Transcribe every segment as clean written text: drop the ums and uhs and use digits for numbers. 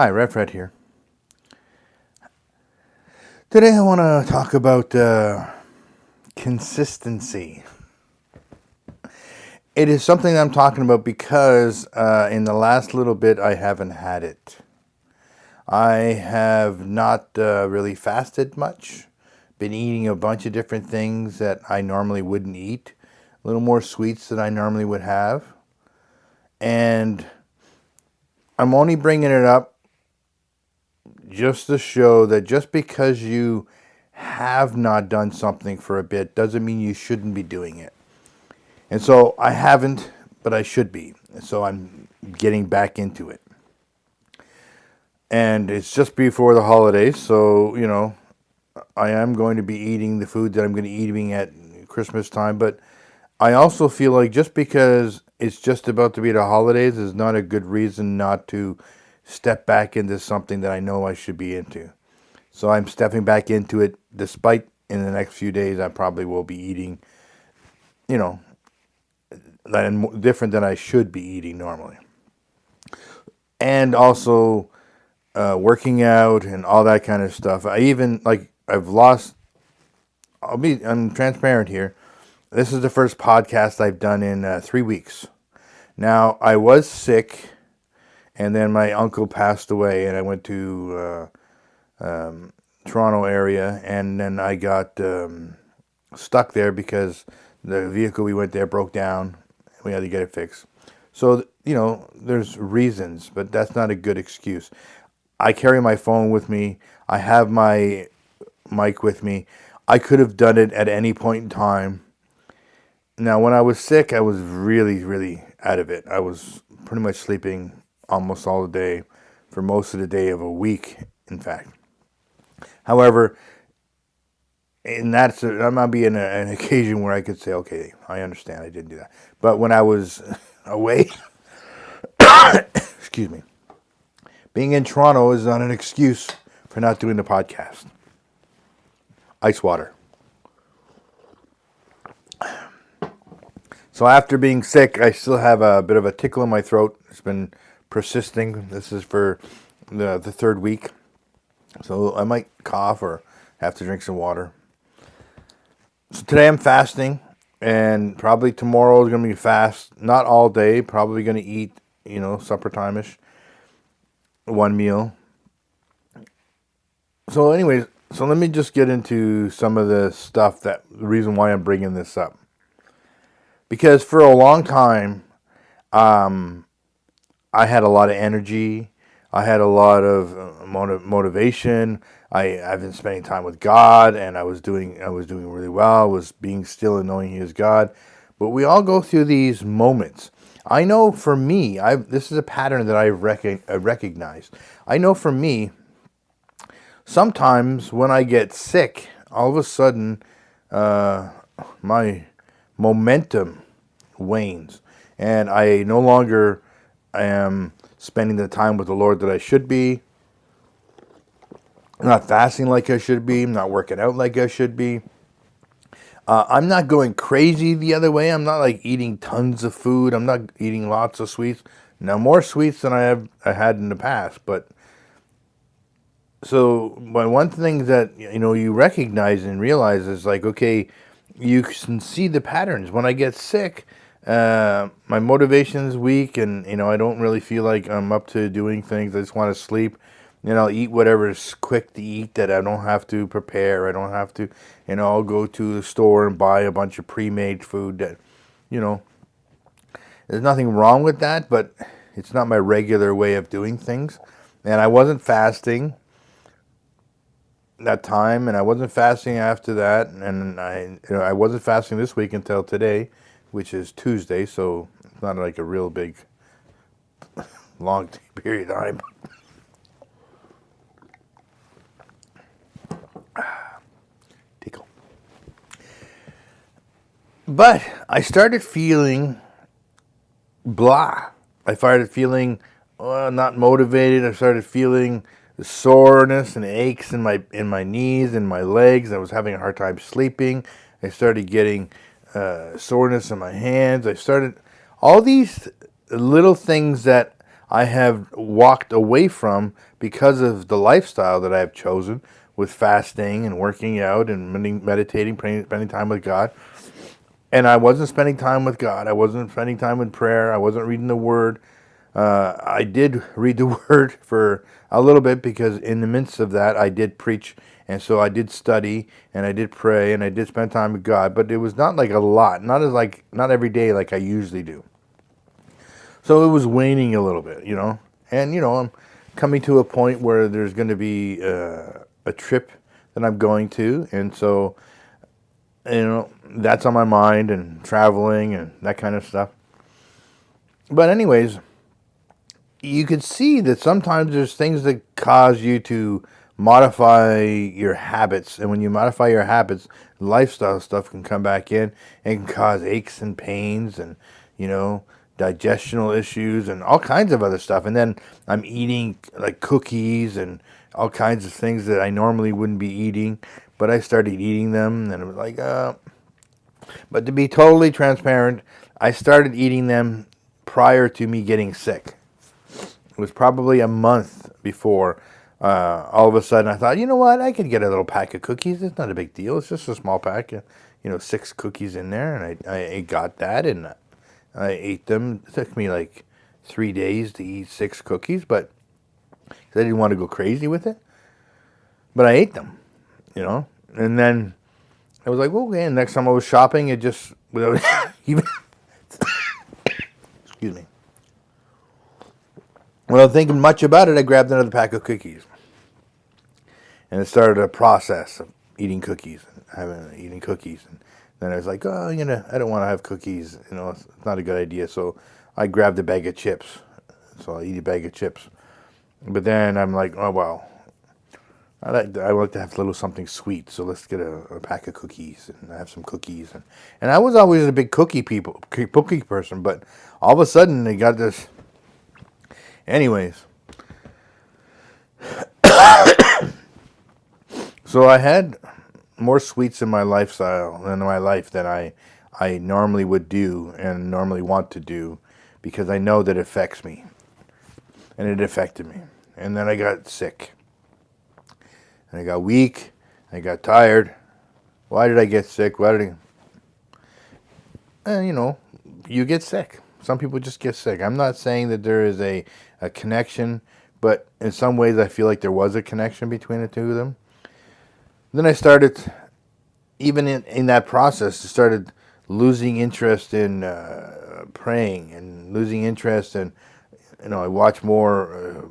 Hi, Fred here. Today I want to talk about consistency. It is something I'm talking about because in the last little bit I haven't had it. I have not really fasted much. Been eating a bunch of different things that I normally wouldn't eat. A little more sweets than I normally would have. And I'm only bringing it up just to show that just because you have not done something for a bit doesn't mean you shouldn't be doing it. And so I haven't, but I should be. So I'm getting back into it. And it's just before the holidays, so, I am going to be eating the food that I'm going to be eating at Christmas time, but I also feel like just because it's just about to be the holidays is not a good reason not to step back into something that I know I should be into. So I'm stepping back into it, despite in the next few days I probably will be eating, you know, different than I should be eating normally. And also working out and all that kind of stuff. I've lost, I'm transparent here. This is the first podcast I've done in 3 weeks. Now, I was sick, and then my uncle passed away, and I went to Toronto area, and then I got stuck there because the vehicle we went there broke down. We had to get it fixed. So, there's reasons, but that's not a good excuse. I carry my phone with me. I have my mic with me. I could have done it at any point in time. Now, when I was sick, I was really, really out of it. I was pretty much sleeping almost all the day for most of the day of a week, in fact. However, that might be an occasion where I could say, okay, I understand, I didn't do that. But when I was away, excuse me, being in Toronto is not an excuse for not doing the podcast. Ice water. So after being sick, I still have a bit of a tickle in my throat. It's been persisting. This is for the third week. So I might cough or have to drink some water. So today I'm fasting, and probably tomorrow is going to be fast. Not all day. Probably going to eat, supper time-ish. One meal. So anyways, let me just get into some of the stuff the reason why I'm bringing this up. Because for a long time, I had a lot of energy. I had a lot of motivation. I've been spending time with God, and I was doing really well. I was being still and knowing He is God. But we all go through these moments. I know for me, this is a pattern that I recognized. I know for me, sometimes when I get sick, all of a sudden, my momentum wanes, and I no longer am spending the time with the Lord that I should be. I'm not fasting like I should be. I'm not working out like I should be. I'm not going crazy the other way. I'm not like eating tons of food. I'm not eating lots of sweets. Now, more sweets than I had in the past. But so, one thing that you recognize and realize is like, okay, you can see the patterns. When I get sick, my motivation is weak, and I don't really feel like I'm up to doing things. I just want to sleep. I'll eat whatever is quick to eat that I don't have to prepare. I don't have to, I'll go to the store and buy a bunch of pre-made food that, there's nothing wrong with that, but it's not my regular way of doing things. And I wasn't fasting that time, and I wasn't fasting after that, and I wasn't fasting this week until today, which is Tuesday, so it's not like a real big, long period of time. Tickle. But I started feeling blah. I started feeling not motivated. I started feeling the soreness and aches in my knees and my legs. I was having a hard time sleeping. I started getting soreness in my hands. I started all these little things that I have walked away from because of the lifestyle that I have chosen with fasting and working out and meditating, praying, spending time with God. And I wasn't spending time with God. I wasn't spending time with prayer. I wasn't reading the Word. I did read the Word for a little bit because in the midst of that, I did preach. And so I did study and I did pray and I did spend time with God. But it was not like a lot, not every day like I usually do. So it was waning a little bit, And, I'm coming to a point where there's going to be a trip that I'm going to. And so, that's on my mind and traveling and that kind of stuff. But anyways, you could see that sometimes there's things that cause you to modify your habits. And when you modify your habits, lifestyle stuff can come back in and can cause aches and pains and, digestional issues and all kinds of other stuff. And then I'm eating like cookies and all kinds of things that I normally wouldn't be eating, but I started eating them and it was like, but to be totally transparent, I started eating them prior to me getting sick. It was probably a month before all of a sudden I thought, you know what, I could get a little pack of cookies. It's not a big deal. It's just a small pack, 6 cookies in there. And I got that and I ate them. It took me like 3 days to eat 6 cookies, but 'cause I didn't want to go crazy with it. But I ate them, And then I was like, well, okay. And next time I was shopping, it just, without even, excuse me. Without thinking much about it, I grabbed another pack of cookies. And it started a process of eating cookies and eating cookies. And then I was like, oh, I don't want to have cookies. It's not a good idea. So I grabbed a bag of chips. So I eat a bag of chips. But then I'm like, oh, well, I like to have a little something sweet. So let's get a pack of cookies and have some cookies. And I was always a big cookie person. But all of a sudden they got this. Anyways. So I had more sweets in my lifestyle than my life than I normally would do and normally want to do because I know that it affects me. And it affected me. And then I got sick. And I got weak. I got tired. Why did I get sick? You get sick. Some people just get sick. I'm not saying that there is a connection, but in some ways I feel like there was a connection between the two of them. Then I started, even in that process, I started losing interest in praying and losing interest in, I watch more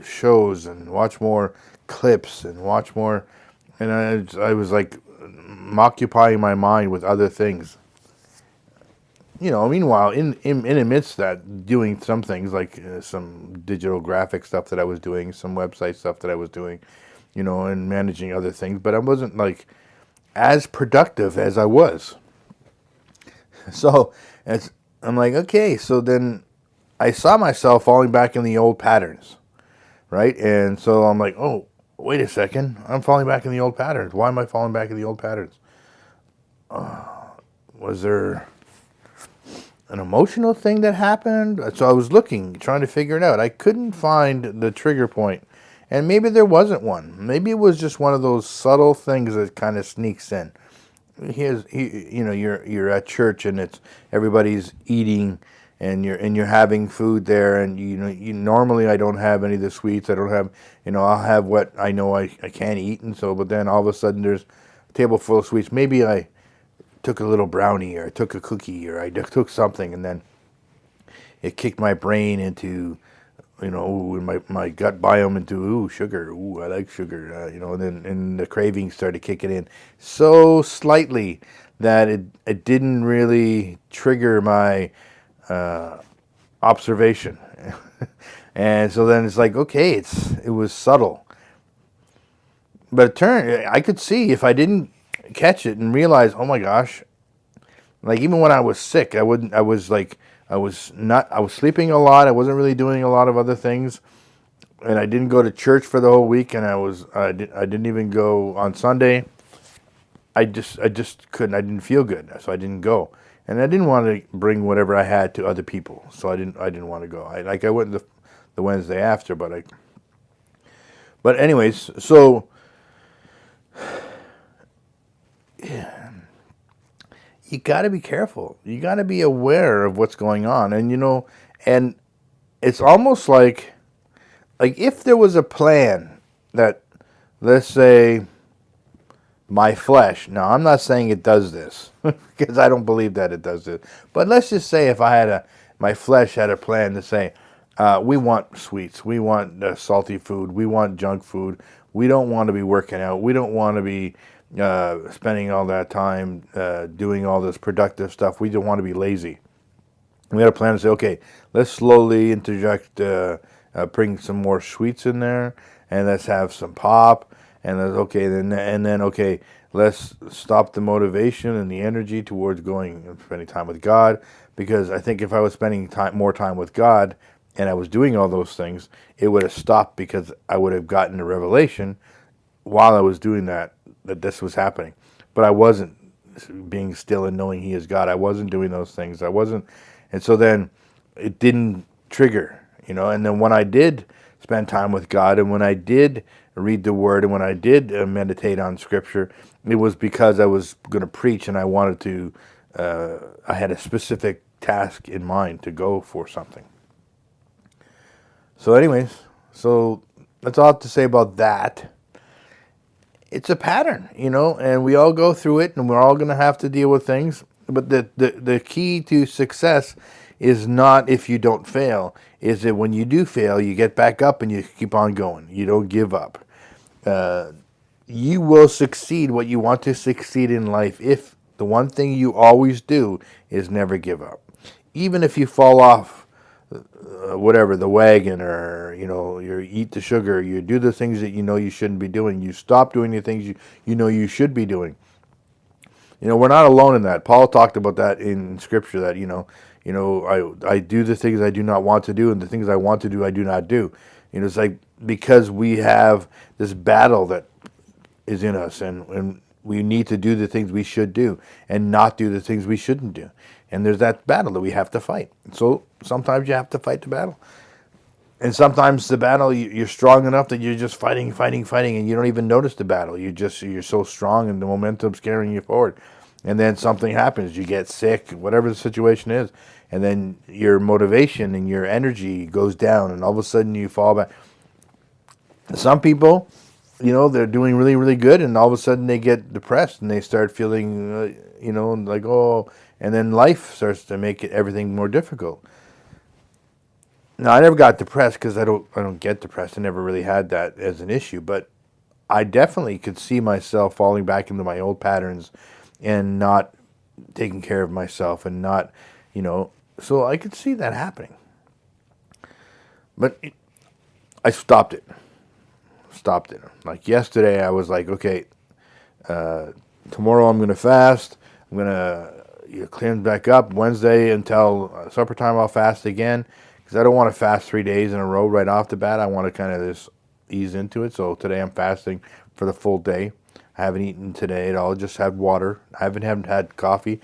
shows and watch more clips and watch more, and I was like occupying my mind with other things. Meanwhile, in the midst of that, doing some things like some digital graphic stuff that I was doing, some website stuff that I was doing, and managing other things, but I wasn't like as productive as I was. So I'm like, okay, so then I saw myself falling back in the old patterns, right? And so I'm like, oh, wait a second, I'm falling back in the old patterns. Why am I falling back in the old patterns? Was there an emotional thing that happened? So I was trying to figure it out. I couldn't find the trigger point. And maybe there wasn't one. Maybe it was just one of those subtle things that kind of sneaks in. You're at church and it's everybody's eating and you're having food there and you normally I don't have any of the sweets. I don't have I'll have what I know I can't eat, and so but then all of a sudden there's a table full of sweets. Maybe I took a little brownie or I took a cookie or I took something, and then it kicked my brain into my gut biome into sugar. I like sugar. And the cravings started kicking in so slightly that it didn't really trigger my observation. And so then it's like, okay, it was subtle, but I could see if I didn't catch it and realize, oh my gosh, like even when I was sick, I was sleeping a lot. I wasn't really doing a lot of other things, and I didn't go to church for the whole week. And I didn't even go on Sunday. I just couldn't. I didn't feel good, so I didn't go. And I didn't want to bring whatever I had to other people, so I didn't want to go. I went the Wednesday after. But anyways, so you got to be careful. You got to be aware of what's going on, and it's almost like if there was a plan that, let's say, my flesh. Now, I'm not saying it does this because I don't believe that it does this. But let's just say if my flesh had a plan to say, we want sweets, we want salty food, we want junk food, we don't want to be working out, we don't want to be spending all that time doing all this productive stuff, we don't want to be lazy. We had a plan to say, okay, let's slowly interject, bring some more sweets in there, and let's have some pop. And that's okay. Then okay, let's stop the motivation and the energy towards going and spending time with God. Because I think if I was spending more time with God, and I was doing all those things, it would have stopped because I would have gotten a revelation while I was doing that this was happening. But I wasn't being still and knowing He is God. I wasn't doing those things. I wasn't, and so then it didn't trigger, And then when I did spend time with God, and when I did read the Word, and when I did meditate on Scripture, it was because I was going to preach, and I wanted to. I had a specific task in mind to go for something. So, anyways, that's all I have to say about that. It's a pattern, and we all go through it, and we're all going to have to deal with things. But the key to success is not if you don't fail, is that when you do fail, you get back up and you keep on going. You don't give up. You will succeed what you want to succeed in life if the one thing you always do is never give up. Even if you fall off, the wagon, or, you eat the sugar, you do the things that you shouldn't be doing, you stop doing the things you should be doing. We're not alone in that. Paul talked about that in Scripture, that, I do the things I do not want to do, and the things I want to do, I do not do. It's like, because we have this battle that is in us, and we need to do the things we should do and not do the things we shouldn't do. And there's that battle that we have to fight. So sometimes you have to fight the battle. And sometimes the battle, you're strong enough that you're just fighting, and you don't even notice the battle. You're so strong, and the momentum's carrying you forward. And then something happens. You get sick, whatever the situation is. And then your motivation and your energy goes down, and all of a sudden you fall back. Some people, they're doing really, really good, and all of a sudden they get depressed, and they start feeling, like, oh, and then life starts to make everything more difficult. Now, I never got depressed because I don't get depressed. I never really had that as an issue, but I definitely could see myself falling back into my old patterns and not taking care of myself, and not, so I could see that happening. But I stopped it. Like yesterday, I was like, okay, tomorrow I'm going to fast. I'm going to clean back up. Wednesday until supper time, I'll fast again, because I don't want to fast 3 days in a row right off the bat. I want to kind of just ease into it. So today I'm fasting for the full day. I haven't eaten today at all. Just had water. I haven't had coffee.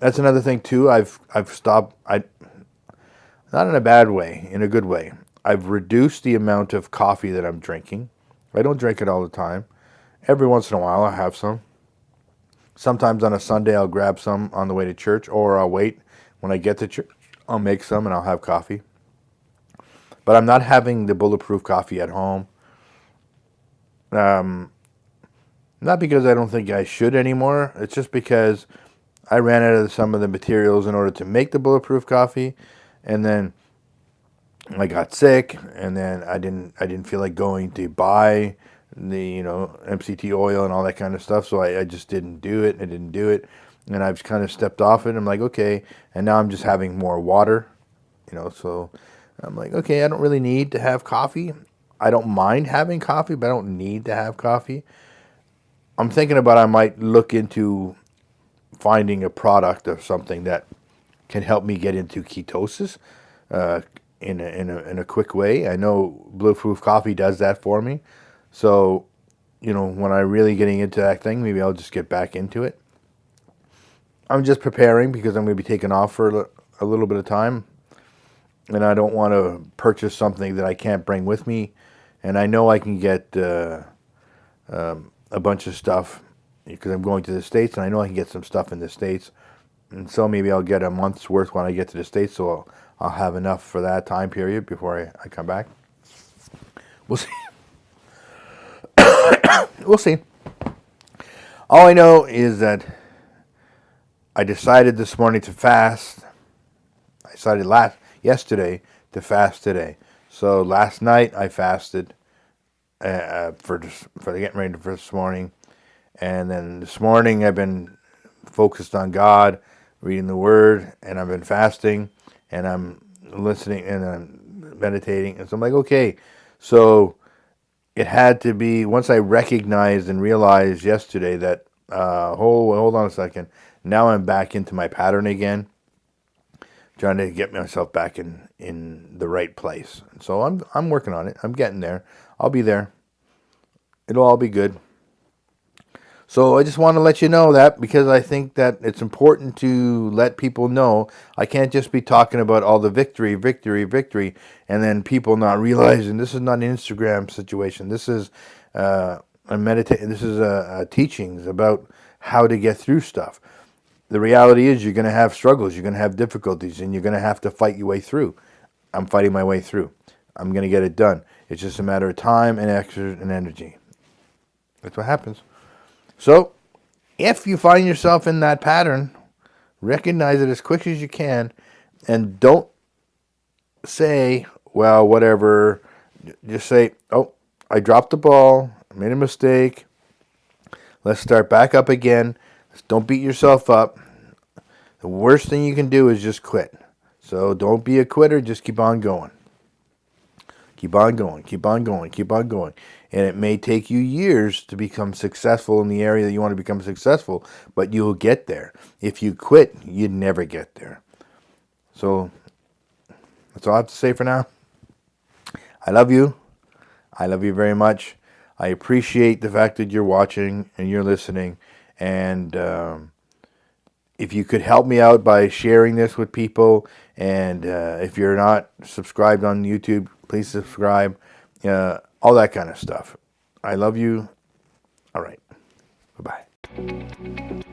That's another thing too. I've stopped. Not in a bad way, in a good way. I've reduced the amount of coffee that I'm drinking. I don't drink it all the time. Every once in a while, I'll have some. Sometimes on a Sunday, I'll grab some on the way to church, or I'll wait. When I get to church, I'll make some and I'll have coffee. But I'm not having the bulletproof coffee at home. Not because I don't think I should anymore. It's just because I ran out of some of the materials in order to make the bulletproof coffee, and then I got sick, and then I didn't feel like going to buy the MCT oil and all that kind of stuff, so I just didn't do it. I didn't do it, and I've kind of stepped off it. I'm like, okay, and now I'm just having more water, so I'm like, okay, I don't really need to have coffee. I don't mind having coffee, but I don't need to have coffee. I'm thinking about, I might look into finding a product or something that can help me get into ketosis in a quick way. I know Bulletproof Coffee does that for me. So, when I'm really getting into that thing, maybe I'll just get back into it. I'm just preparing because I'm going to be taking off for a little bit of time. and I don't want to purchase something that I can't bring with me. And I know I can get a bunch of stuff because I'm going to the States, and I know I can get some stuff in the States. And so maybe I'll get a month's worth when I get to the States, so I'll have enough for that time period before I come back. We'll see. We'll see. All I know is that I decided this morning to fast. I decided yesterday to fast today. So last night I fasted for getting ready for this morning, and then this morning I've been focused on God, reading the Word, and I've been fasting, and I'm listening and I'm meditating, and so I'm like, okay, so it had to be once I recognized and realized yesterday that hold on a second, now I'm back into my pattern again, trying to get myself back in the right place. So I'm working on it. I'm getting there. I'll be there. It'll all be good. So I just want to let you know that because I think that it's important to let people know. I can't just be talking about all the victory, and then people not realizing this is not an Instagram situation. This is This is teachings about how to get through stuff. The reality is you're going to have struggles, you're going to have difficulties, and you're going to have to fight your way through. I'm fighting my way through. I'm going to get it done. It's just a matter of time and effort and energy. That's what happens. So, if you find yourself in that pattern, recognize it as quick as you can, and don't say, well, whatever. Just say, oh, I dropped the ball, I made a mistake. Let's start back up again. Don't beat yourself up. The worst thing you can do is just quit. So don't be a quitter, just keep on going. Keep on going, keep on going, keep on going. And it may take you years to become successful in the area that you want to become successful, but you'll get there. If you quit, you'd never get there. So that's all I have to say for now. I love you. I love you very much. I appreciate the fact that you're watching and you're listening. And if you could help me out by sharing this with people, and if you're not subscribed on YouTube, please subscribe. All that kind of stuff. I love you. All right. Bye-bye.